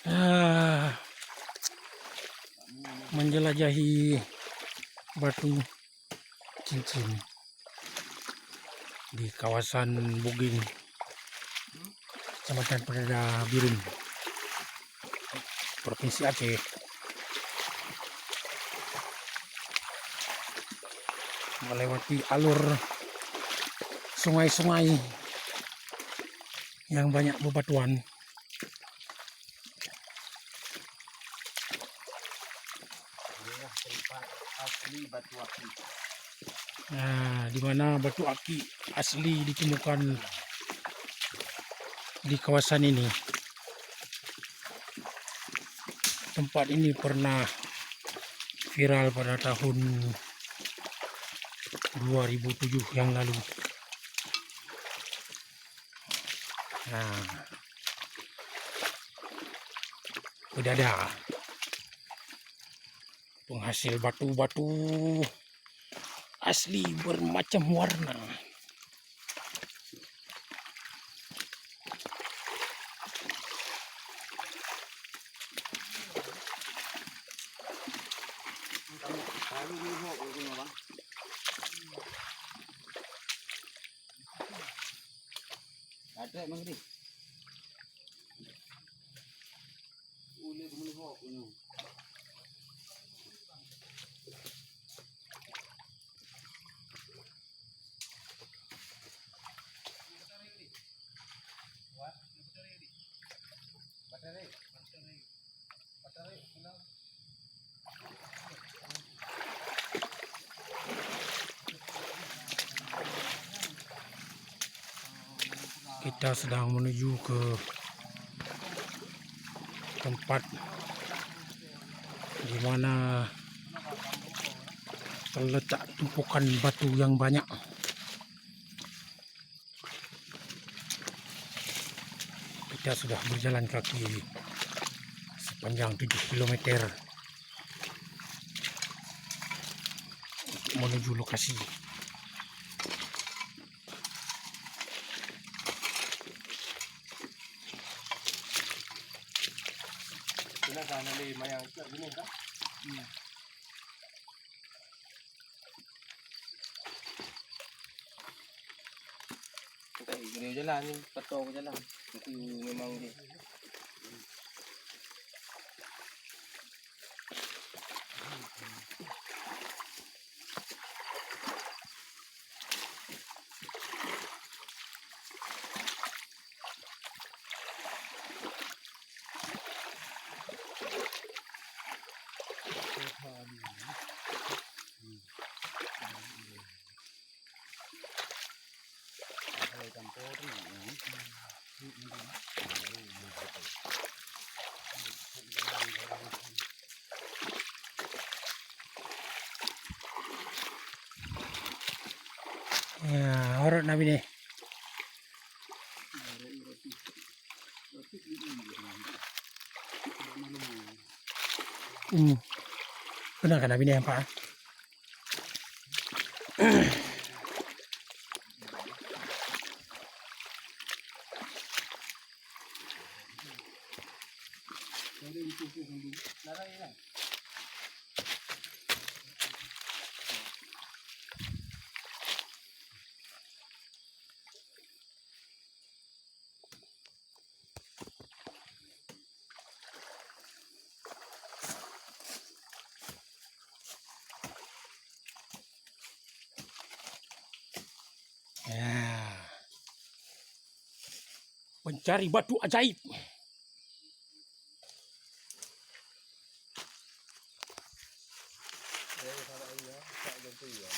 Ah, menjelajahi batu cincin di kawasan Buging, Kecamatan Perdana Biren, Provinsi Aceh. Melewati alur sungai-sungai yang banyak bebatuan. Inilah tempat asli batu aki. Nah, di mana batu aki asli ditemukan di kawasan ini. Tempat ini pernah viral pada tahun 2007 yang lalu. Nah, udah ada penghasil batu-batu asli bermacam warna. Ada emang ni. Boleh menengok punya. Kita sedang menuju ke tempat di mana terletak tumpukan batu yang banyak. Kita sudah berjalan kaki sepanjang 7 km untuk menuju lokasi. Silakan nanti mayang kat sini kan? Tak kena jalan ni, petor ke jalan. Itu memang dia. Ya, horot nabi ni. Benar kan nabi ni nampak? Ya. Mencari batu ajaib. Ya, kalau iya, tak ada tu ya.